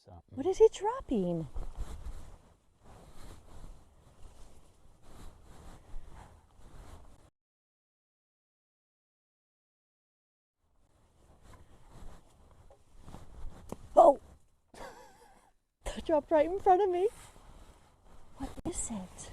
something. What is he dropping? Oh! That dropped right in front of me. What is it?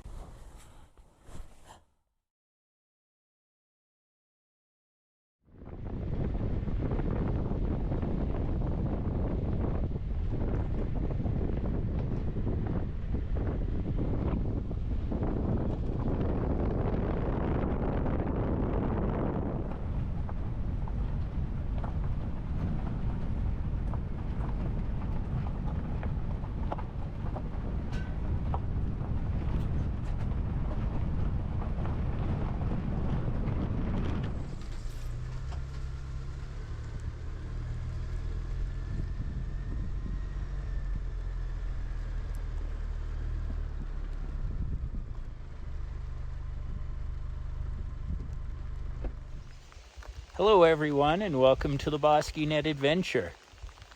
Hello everyone and welcome to the Bosqueenet Adventure.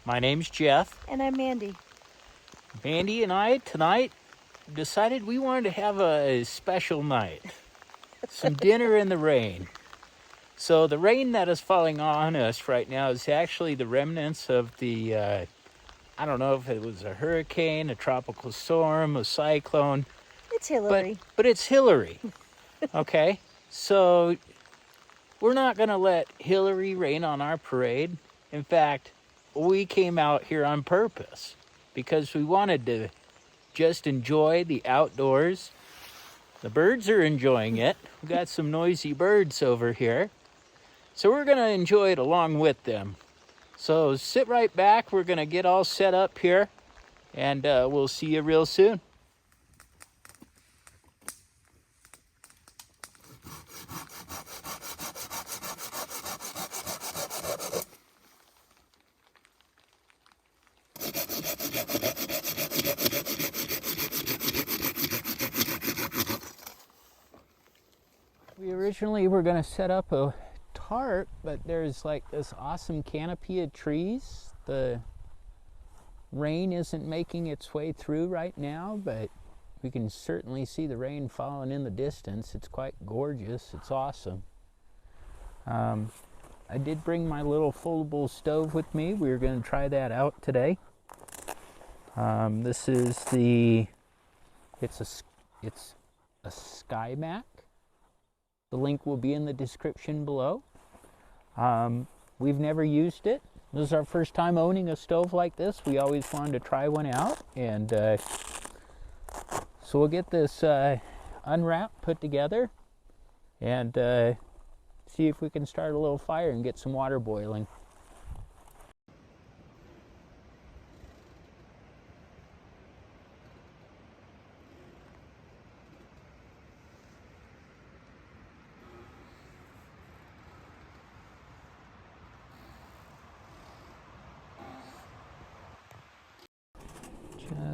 My name's Jeff. And I'm Mandie. Mandie and I tonight decided we wanted to have a special night. Some dinner in the rain. So the rain that is falling on us right now is actually the remnants of the, I don't know if it was a hurricane, a tropical storm, a cyclone. It's Hillary. But it's Hillary, okay? So we're not going to let Hillary rain on our parade. In fact, we came out here on purpose because we wanted to just enjoy the outdoors. The birds are enjoying it. We got some noisy birds over here. So we're going to enjoy it along with them. So sit right back. We're going to get all set up here and we'll see you real soon. We originally were going to set up a tarp, but there's like this awesome canopy of trees. The rain isn't making its way through right now, but we can certainly see the rain falling in the distance. It's quite gorgeous. It's awesome. I did bring my little foldable stove with me. We were going to try that out today. This is it's a Sky Mac. The link will be in the description below. We've never used it. This is our first time owning a stove like this. We always wanted to try one out, and so we'll get this unwrapped, put together, and see if we can start a little fire and get some water boiling.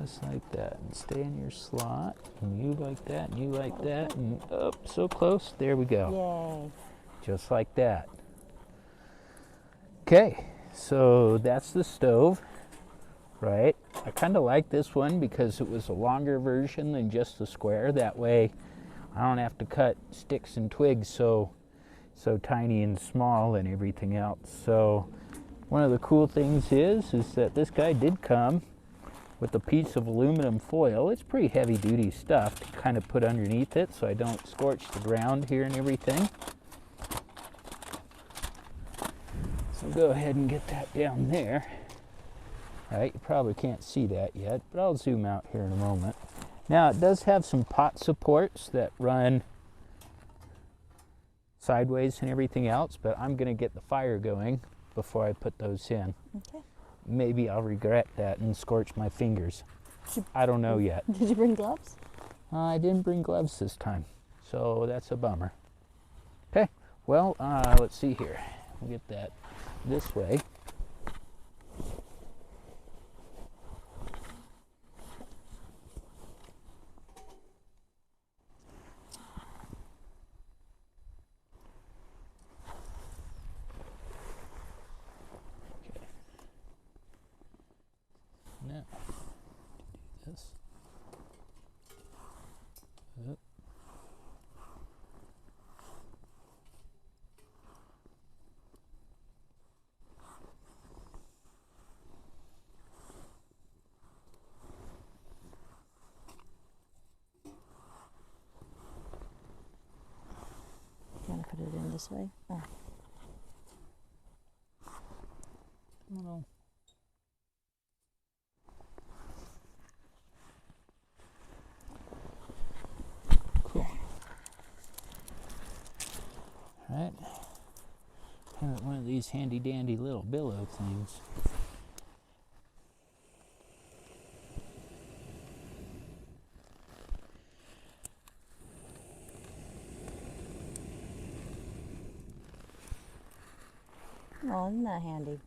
Just like that, and stay in your slot, and you like that, and you like that, and up so close. There we go. Yay. Just like that. Okay, so that's the stove, right? I kind of like this one because it was a longer version than just the square. That way I don't have to cut sticks and twigs so tiny and small and everything else. So one of the cool things is that this guy did come with a piece of aluminum foil. It's pretty heavy duty stuff to kind of put underneath it so I don't scorch the ground here and everything. So go ahead and get that down there. All right, you probably can't see that yet, but I'll zoom out here in a moment. Now it does have some pot supports that run sideways and everything else, but I'm going to get the fire going before I put those in. Okay. Maybe I'll regret that and scorch my fingers. I don't know yet. Did you bring gloves? I didn't bring gloves this time, so that's a bummer. Okay, well, let's see here. We'll get that this way. Now, this way. Oh. Little. Cool. All right. Have one of these handy dandy little billow things. Oh, isn't that handy?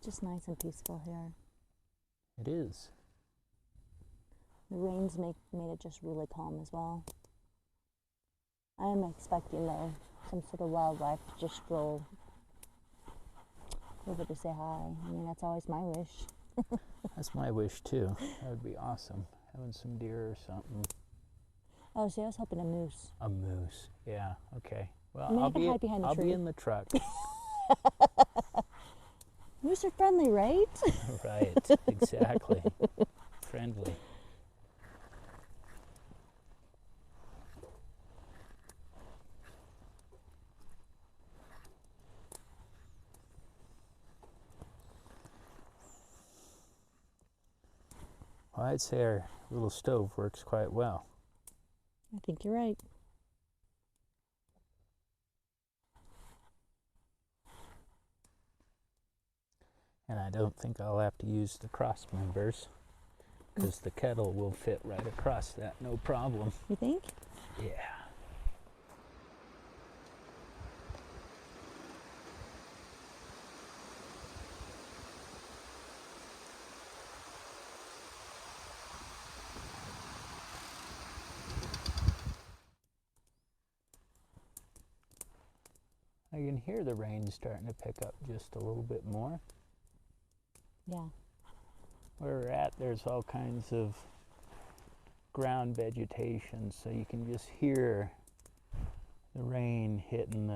Just nice and peaceful here. It is. The rain's made it just really calm as well. I am expecting though some sort of wildlife to just stroll over to say hi. I mean, that's always my wish. That's my wish too. That would be awesome. Having some deer or something. Oh, see, I was hoping a moose. A moose. Yeah. Okay. Well, I mean, I can hide behind the I'll tree. be in the truck. Moose are friendly, right? Right. Exactly. Friendly. Well, I'd say our little stove works quite well. I think you're right. And I don't think I'll have to use the cross members because the kettle will fit right across that, no problem. You think? Yeah. I can hear the rain starting to pick up just a little bit more. Yeah. Where we're at, there's all kinds of ground vegetation, so you can just hear the rain hitting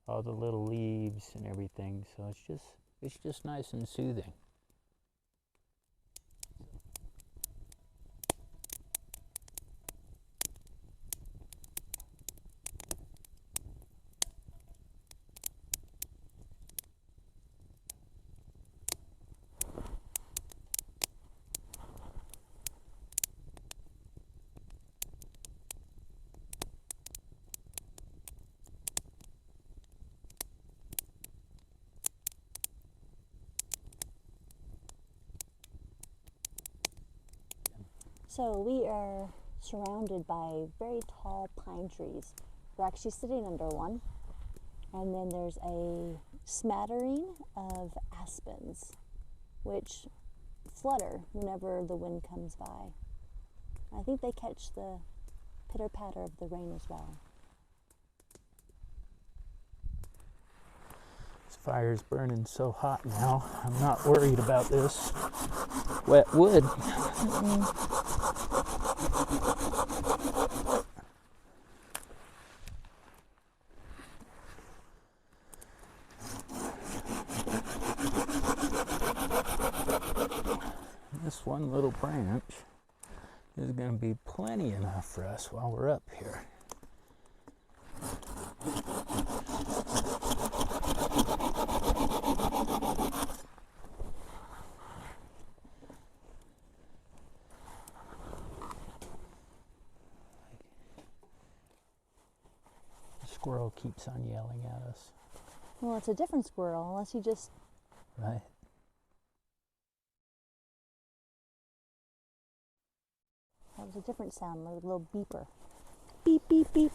all the little leaves and everything. So it's just nice and soothing. So we are surrounded by very tall pine trees. We're actually sitting under one. And then there's a smattering of aspens, which flutter whenever the wind comes by. I think they catch the pitter-patter of the rain as well. This fire's burning so hot now, I'm not worried about this wet wood. This one little branch is going to be plenty enough for us while we're up here. The squirrel keeps on yelling at us. Well, it's a different squirrel, unless you just... Right. That was a different sound, like a little beeper. Beep, beep, beep.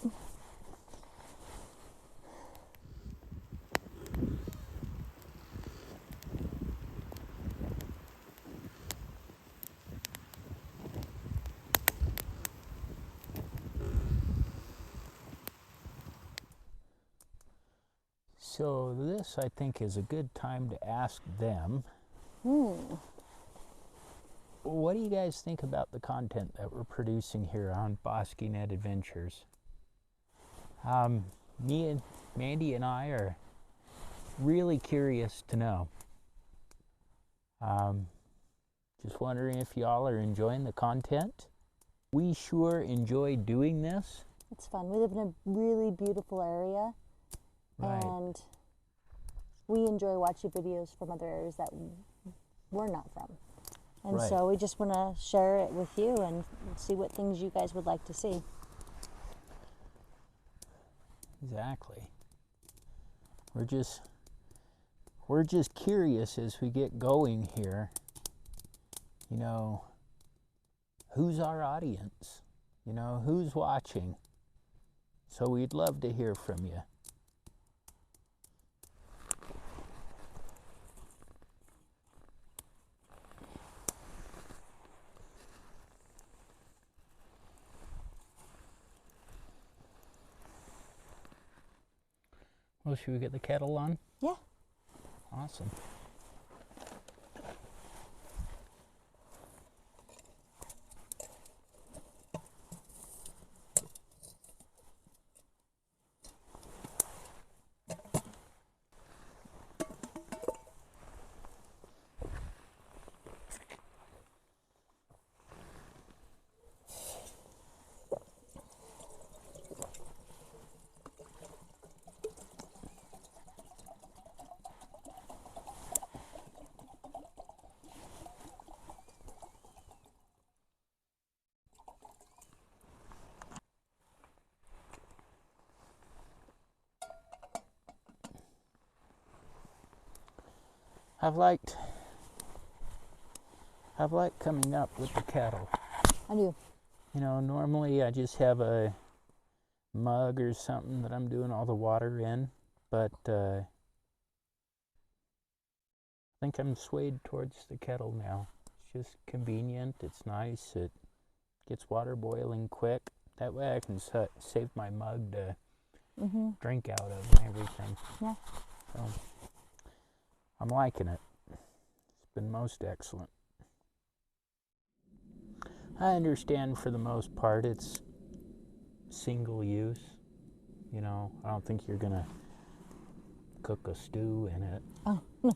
So this, I think, is a good time to ask them. What do you guys think about the content that we're producing here on Bosqueenet Adventures? Me and Mandie and I are really curious to know. Just wondering if y'all are enjoying the content. We sure enjoy doing this. It's fun. We live in a really beautiful area, Right. and we enjoy watching videos from other areas that we're not from. And Right. so we just want to share it with you and see what things you guys would like to see. Exactly. We're just curious as we get going here. You know, who's our audience? You know, who's watching? So we'd love to hear from you. Well, should we get the kettle on? Yeah. Awesome. I've liked coming up with the kettle. I do. You know, normally I just have a mug or something that I'm doing all the water in, but I think I'm swayed towards the kettle now. It's just convenient, it's nice, it gets water boiling quick. That way I can save my mug to drink out of and everything. Yeah. So I'm liking it. It's been most excellent. I understand for the most part it's single use. You know, I don't think you're gonna cook a stew in it. Oh, no.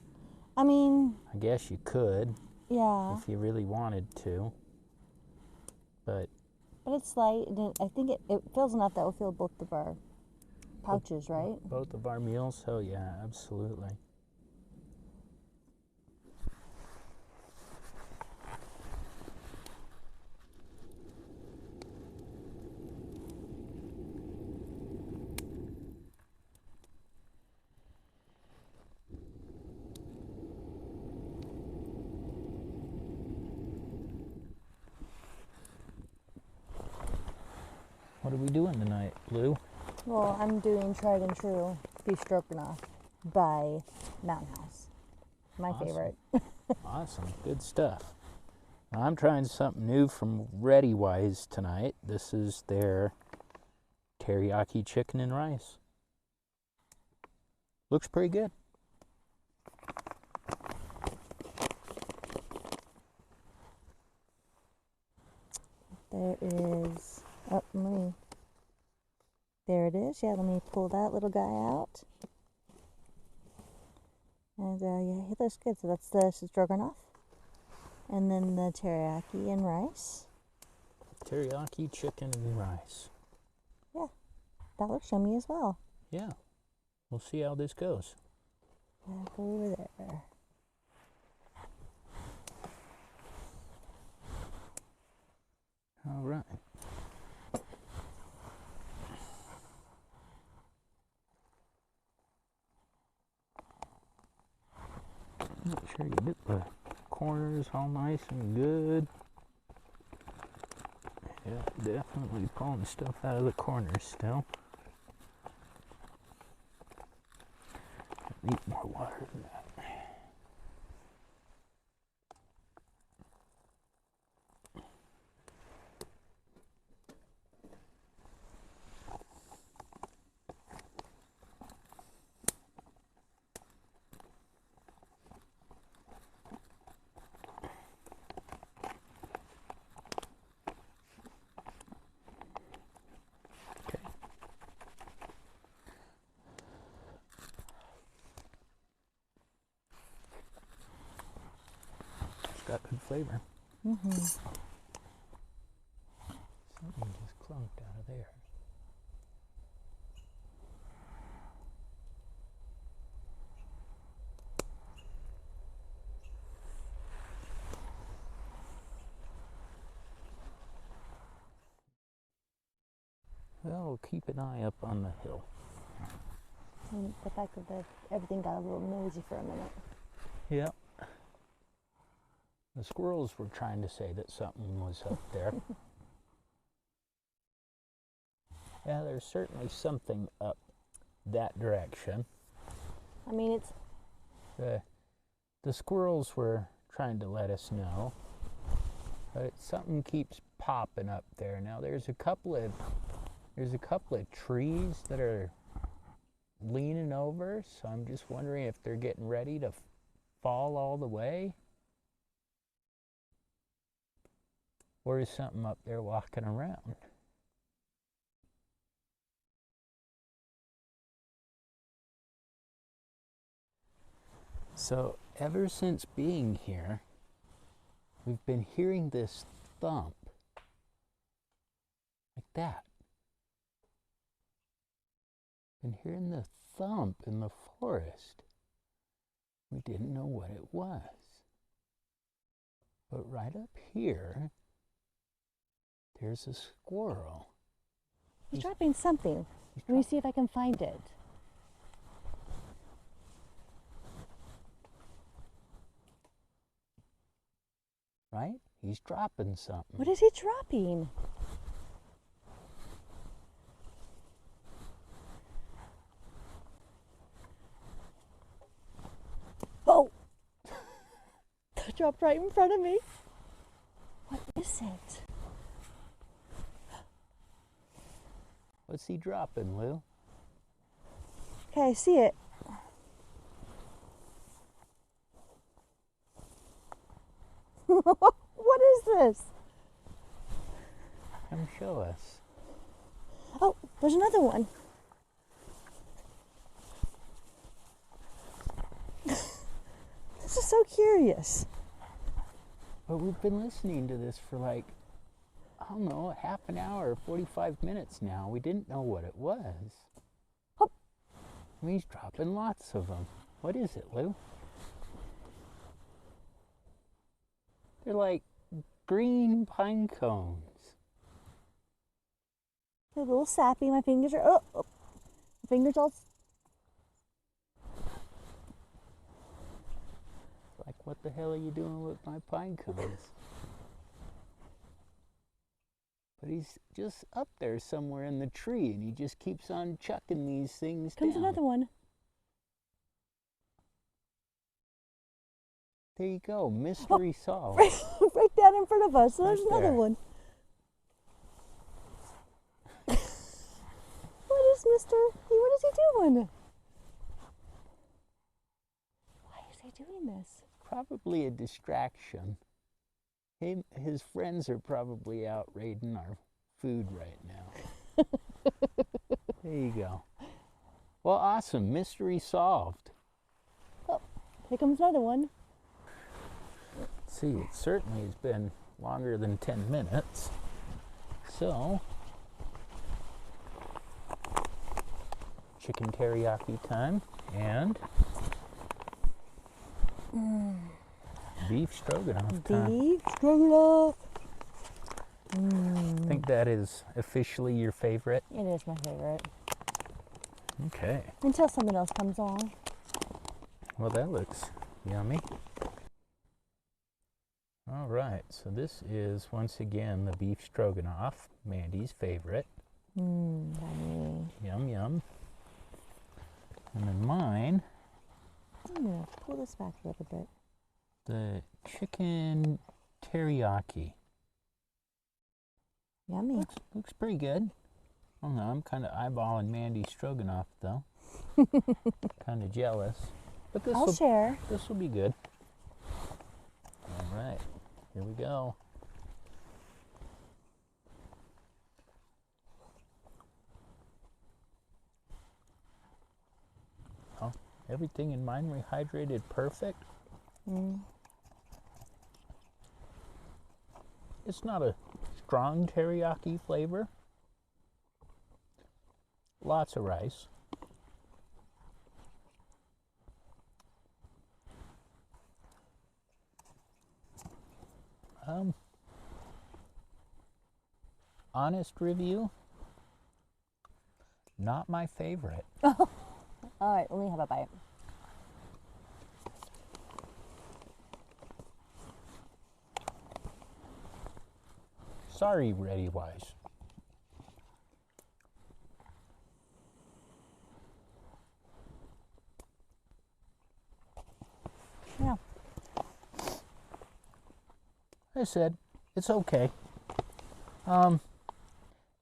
I mean, I guess you could yeah. if you really wanted to. But it's light, and I think it fills enough that will fill both of our pouches, right? both of our meals? Oh yeah, absolutely. What are we doing tonight, Blue? Well, I'm doing tried and true beef stroganoff by Mountain House. My Awesome. favorite. Awesome, good stuff. I'm trying something new from Ready Wise tonight. This is their teriyaki chicken and rice. Looks pretty good. There is, there it is. Yeah, let me pull that little guy out. And yeah, he looks good. So that's the stroganoff. And then the teriyaki and rice. Teriyaki chicken and rice. Yeah, that looks yummy as well. Yeah, we'll see how this goes. Back over there. All right. Make sure you get the corners all nice and good. Yeah, definitely pulling stuff out of the corners still. I need more water than that. got good flavor. Mm-hmm. Something just clunked out of there. Well, we'll keep an eye up on the hill. And the fact that everything got a little noisy for a minute. Yep. The squirrels were trying to say that something was up there. Yeah, there's certainly something up that direction. I mean, it's... The squirrels were trying to let us know, but something keeps popping up there. Now there's a couple of trees that are leaning over, so I'm just wondering if they're getting ready to fall all the way. Or is something up there walking around? So ever since being here, we've been hearing this thump, like that. Been hearing the thump in the forest. We didn't know what it was. But right up here, there's a squirrel. He's dropping something. Let me see if I can find it. Right? He's dropping something. What is he dropping? Oh! It dropped right in front of me. What is it? What's he dropping, Lou? Okay, I see it. What is this? Come show us. Oh, there's another one. This is so curious. But we've been listening to this for like, I don't know, half an hour, 45 minutes now. We didn't know what it was. Oh. I mean, he's dropping lots of them. What is it, Lou? They're like green pine cones. They're a little sappy. My fingers are... Oh, oh. My fingers all... Like, what the hell are you doing with my pine cones? But he's just up there somewhere in the tree, and he just keeps on chucking these things Comes down. another one. There you go, mystery solved. Right down in front of us. There's Right another there. one. What is he doing? Why is he doing this? Probably a distraction. His friends are probably out raiding our food right now. There you go. Well, awesome. Mystery solved. Oh, here comes another one. Let's see, it certainly has been longer than 10 minutes. So, chicken teriyaki time and beef stroganoff time. Beef stroganoff. I think that is officially your favorite. It is my favorite. Okay. Until something else comes along. Well, that looks yummy. All right, so this is once again the beef stroganoff, Mandie's favorite. Yummy. Yum, yum. And then mine, I'm gonna pull this back a little bit. the chicken teriyaki. Yummy. Looks pretty good. I don't know, I'm kind of eyeballing Mandie's stroganoff though. Kind of jealous. But I'll share. This will be good. All right, here we go. Oh, everything in mine rehydrated perfect. It's not a strong teriyaki flavor. Lots of rice. Honest review, not my favorite. All right, let me have a bite. Sorry, Ready Wise. Yeah. I said, it's okay.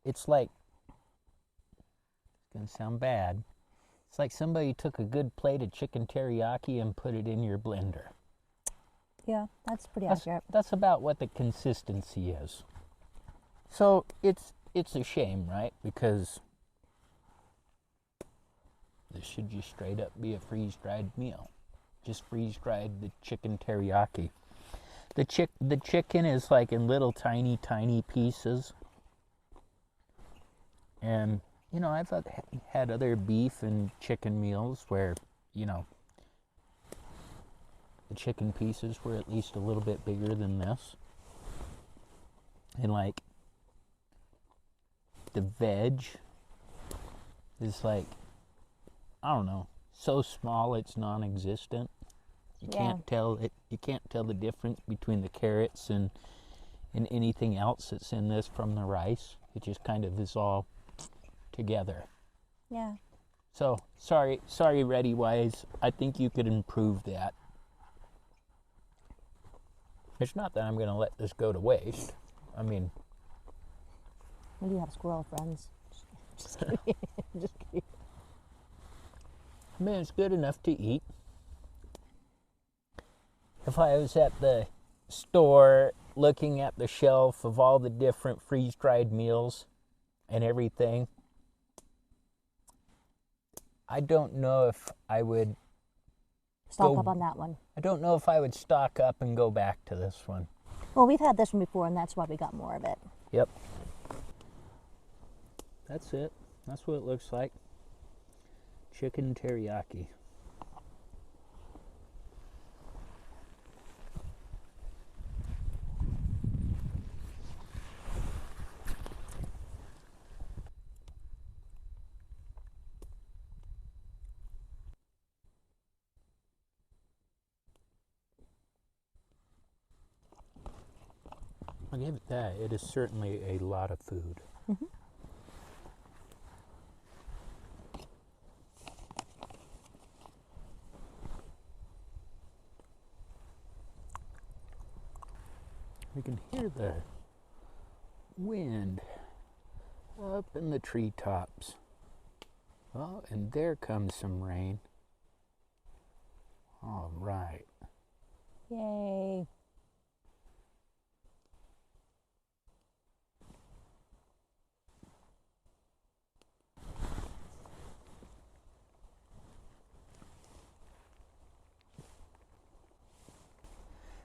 It's like, it's gonna sound bad. It's like somebody took a good plate of chicken teriyaki and put it in your blender. Yeah, that's pretty accurate. That's about what the consistency is. So it's a shame, right? Because this should just straight up be a freeze-dried meal. Just freeze-dried the chicken teriyaki. The chicken is like in little tiny pieces. And, you know, I've had other beef and chicken meals where, you know, the chicken pieces were at least a little bit bigger than this. And like, the veg is like, I don't know, so small it's non-existent. You can't tell it. You can't tell the difference between the carrots and anything else that's in this from the rice. It just kind of is all together. Yeah. So sorry, Ready Wise. I think you could improve that. It's not that I'm going to let this go to waste. I mean, Maybe you have squirrel friends. Just kidding. Just kidding. I mean, it's good enough to eat. If I was at the store looking at the shelf of all the different freeze-dried meals and everything, I don't know if I would Stock up on that one. I don't know if I would stock up and go back to this one. Well, we've had this one before, and that's why we got more of it. Yep. That's it. That's what it looks like. Chicken teriyaki. I'll give it that. It is certainly a lot of food. Mm-hmm. We can hear the wind up in the treetops. Oh, and there comes some rain. All right. Yay.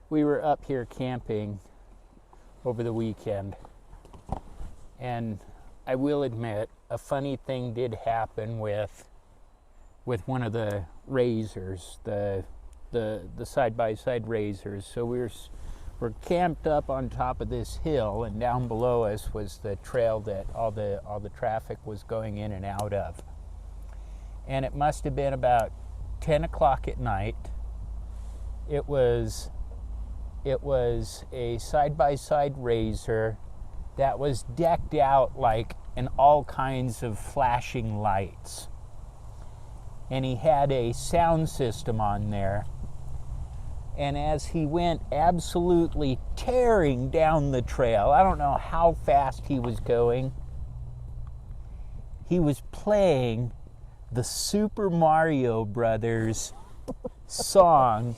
We were up here camping over the weekend, and I will admit a funny thing did happen with one of the razors, the side-by-side razors. So we're camped up on top of this hill, and down below us was the trail that all the traffic was going in and out of. And it must have been about 10 o'clock at night. It was a side-by-side razor that was decked out like in all kinds of flashing lights. And he had a sound system on there. And as he went absolutely tearing down the trail, I don't know how fast he was going, he was playing the Super Mario Brothers song.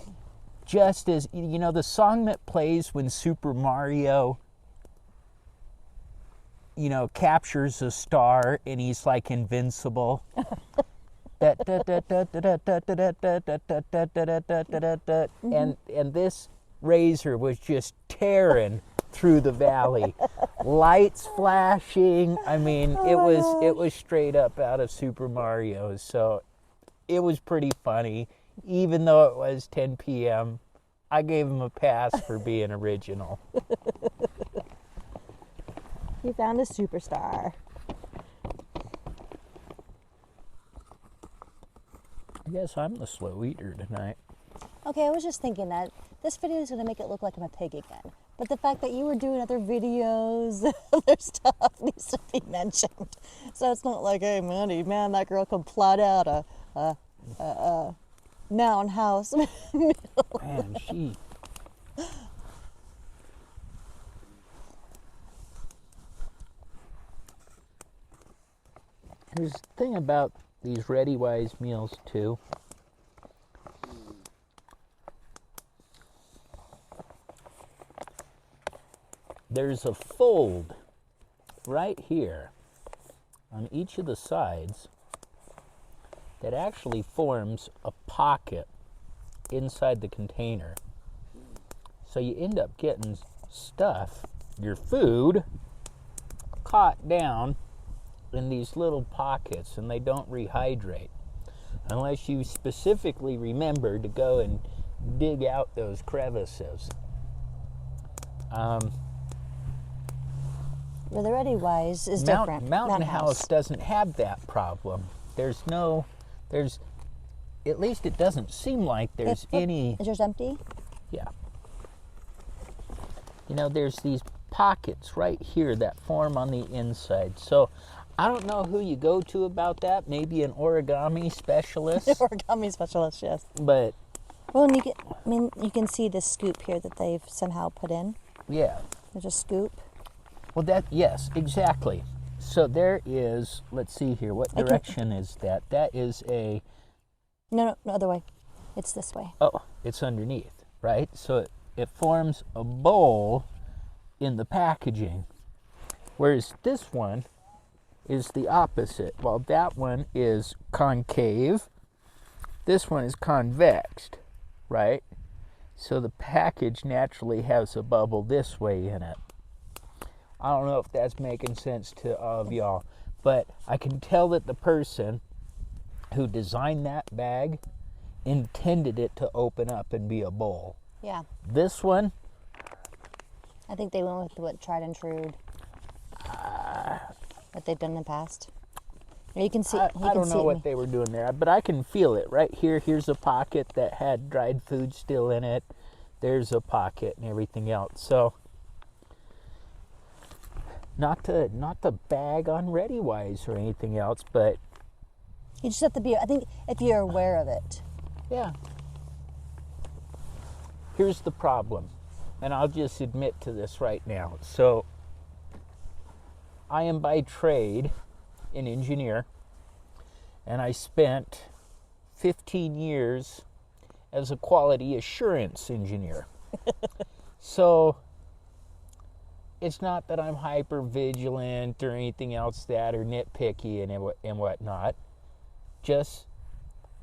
Just as, you know, the song that plays when Super Mario, you know, captures a star and he's like invincible. And this razor was just tearing through the valley. Lights flashing. I mean, it was straight up out of Super Mario. So it was pretty funny. Even though it was 10 p.m., I gave him a pass for being original. You found a superstar. I guess I'm the slow eater tonight. Okay, I was just thinking that this video is going to make it look like I'm a pig again. But the fact that you were doing other videos, other stuff needs to be mentioned. So it's not like, hey, Mandie, man, that girl can plot out a mountain house. Man, she... There's the thing about these ReadyWise meals too. There's a fold right here on each of the sides that actually forms a pocket inside the container. So you end up getting stuff, your food, caught down in these little pockets, and they don't rehydrate unless you specifically remember to go and dig out those crevices. Well, the ReadyWise is different. Mountain House doesn't have that problem. There's, at least it doesn't seem like there's any. Is yours empty? Yeah. You know, there's these pockets right here that form on the inside. So I don't know who you go to about that. Maybe an origami specialist. Origami specialist, yes. But well, and you can see this scoop here that they've somehow put in. yeah. There's a scoop. Well, yes, exactly. So there is, let's see here, what direction is that? That is a... No, other way. It's this way. Oh, it's underneath, right? So it forms a bowl in the packaging, whereas this one is the opposite. While that one is concave, this one is convexed, right? So the package naturally has a bubble this way in it. I don't know if that's making sense to all of y'all, but I can tell that the person who designed that bag intended it to open up and be a bowl. Yeah. This one, I think they went with what tried and true. What they've done in the past. You can see. I don't know what they were doing there, but I can feel it right here. Here's a pocket that had dried food still in it. There's a pocket and everything else. So, not to bag on ReadyWise or anything else, but you just have to be. I think if you're aware of it. Yeah. Here's the problem, and I'll just admit to this right now. So, I am by trade an engineer, and I spent 15 years as a quality assurance engineer. So it's not that I'm hyper vigilant or anything else that, or nitpicky and whatnot. Just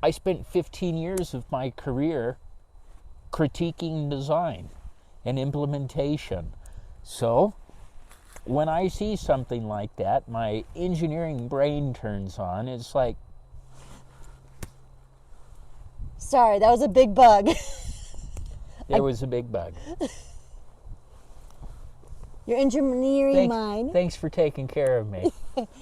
I spent 15 years of my career critiquing design and implementation. So when I see something like that, my engineering brain turns on. It's like, sorry, that was a big bug. there was a big bug. Your engineering mind. Thanks for taking care of me.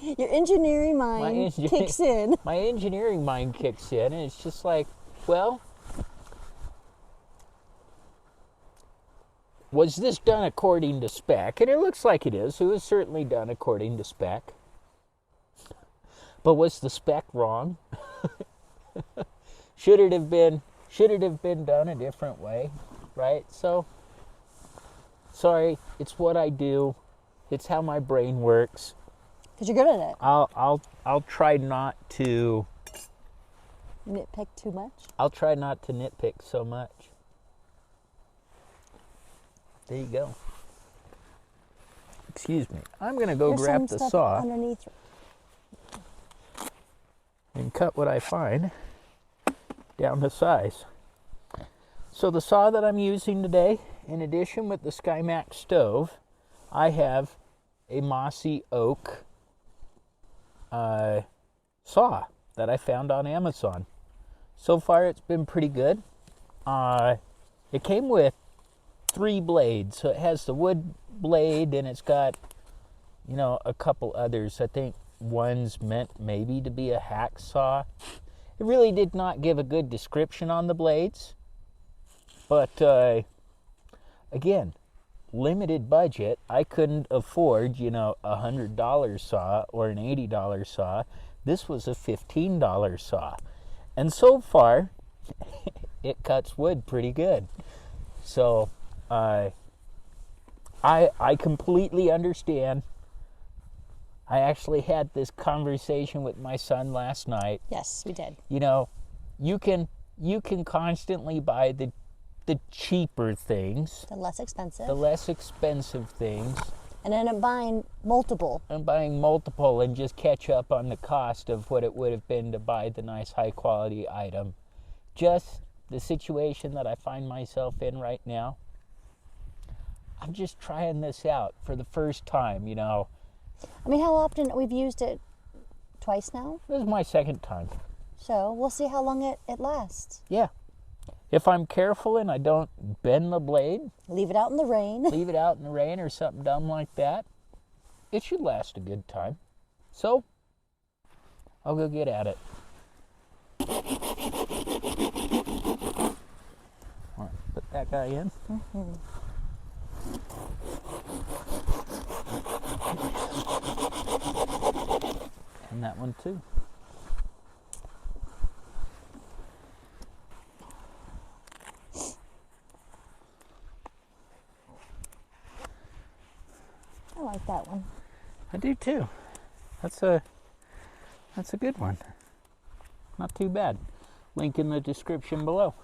Your engineering mind kicks in. My engineering mind kicks in, and it's just like, well, was this done according to spec? And it looks like it is. It was certainly done according to spec. But was the spec wrong? Should it have been done a different way, right? So, sorry, it's what I do. It's how my brain works. Because you're good at it. I'll try not to nitpick too much. I'll try not to nitpick so much. There you go. Excuse me. I'm gonna go grab the saw underneath and cut what I find down to size. So the saw that I'm using today, in addition with the SkyMax stove, I have a mossy oak saw that I found on Amazon. So far, it's been pretty good. It came with 3 blades, so it has the wood blade, and it's got, you know, a couple others. I think one's meant maybe to be a hacksaw. It really did not give a good description on the blades, but again, limited budget. I couldn't afford, you know, $100 saw or an $80 saw. This was a $15 saw, and so far it cuts wood pretty good. So I completely understand. I actually had this conversation with my son last night. Yes, we did. You know, you can constantly buy the cheaper things, The less expensive. the less expensive things, And end up buying multiple. and just catch up on the cost of what it would have been to buy the nice high quality item. Just the situation that I find myself in right now. I'm just trying this out for the first time, you know. I mean, how often we've used it? Twice now? This is my second time. So we'll see how long it lasts. Yeah. If I'm careful and I don't bend the blade, Leave it out in the rain. leave it out in the rain or something dumb like that, it should last a good time. So, I'll go get at it. All right, put that guy in. And that one too. I like that one. I do too. That's a good one. Not too bad. Link in the description below.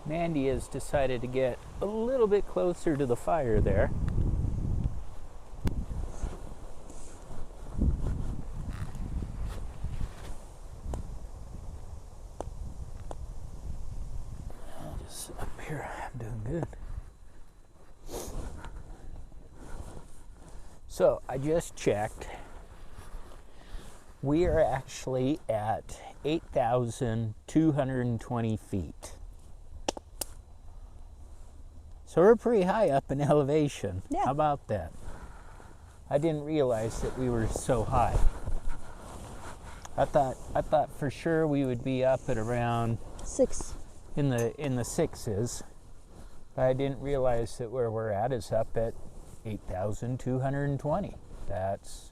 Mandie has decided to get a little bit closer to the fire there. I'll just sit up here. I'm doing good. So I just checked. We are actually at 8,220 feet. So we're pretty high up in elevation. Yeah. How about that? I didn't realize that we were so high. I thought for sure we would be up at around 6. in the sixes. But I didn't realize that where we're at is up at 8,220. That's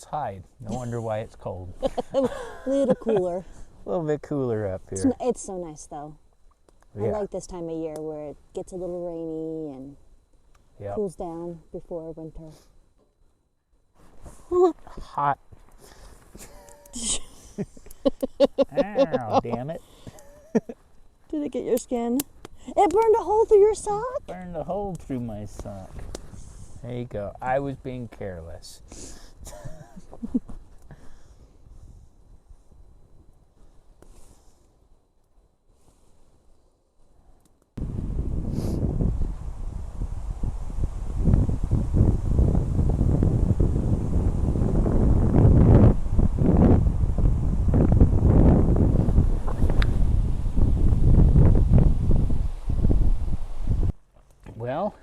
high. No wonder why it's cold. A little cooler. A little bit cooler up here. It's so nice though. I Yeah. like this time of year where it gets a little rainy and Yep. cools down before winter. Hot. Ow, damn it. Did it get your skin? It burned a hole through your sock? Burned a hole through my sock. There you go. I was being careless. Well,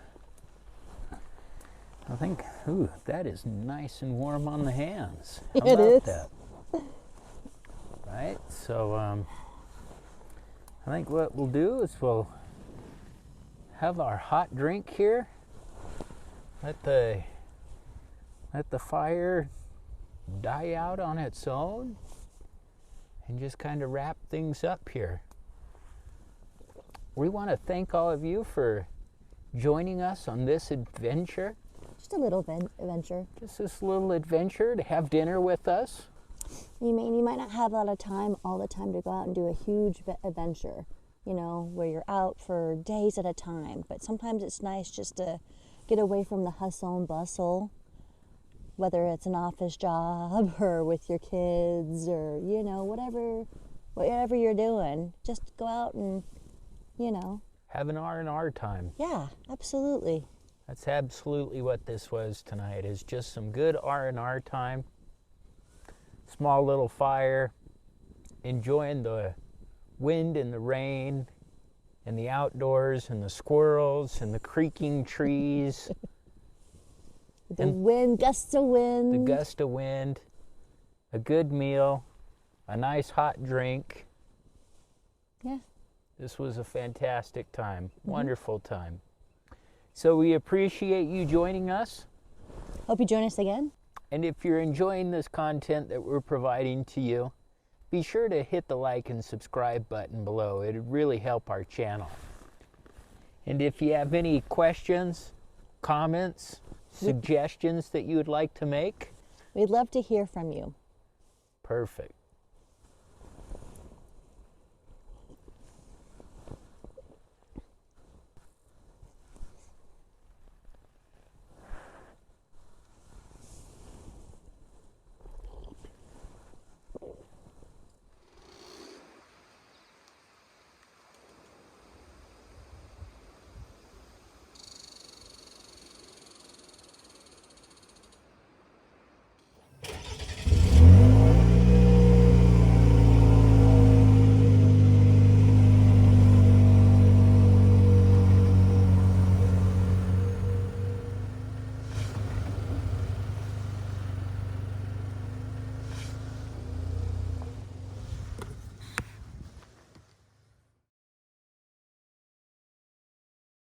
I think, ooh, that is nice and warm on the hands. How It about is. that? Right, so I think what we'll do is we'll have our hot drink here. Let the fire die out on its own and just kind of wrap things up here. We want to thank all of you for joining us on this adventure. Just a little adventure. Just this little adventure to have dinner with us. You might not have a lot of time all the time to go out and do a huge adventure, you know, where you're out for days at a time. But sometimes it's nice just to get away from the hustle and bustle, whether it's an office job or with your kids or, you know, whatever you're doing. Just go out and, you know. Have an R&R time. Yeah, absolutely. That's absolutely what this was tonight, is just some good R&R time. Small little fire, enjoying the wind and the rain and the outdoors and the squirrels and the creaking trees. The wind, gusts of wind. The gust of wind, a good meal, a nice hot drink. Yeah. This was a fantastic time, wonderful time. So we appreciate you joining us. Hope you join us again. And if you're enjoying this content that we're providing to you, be sure to hit the like and subscribe button below. It would really help our channel. And if you have any questions, comments, suggestions that you would like to make, We'd love to hear from you. perfect.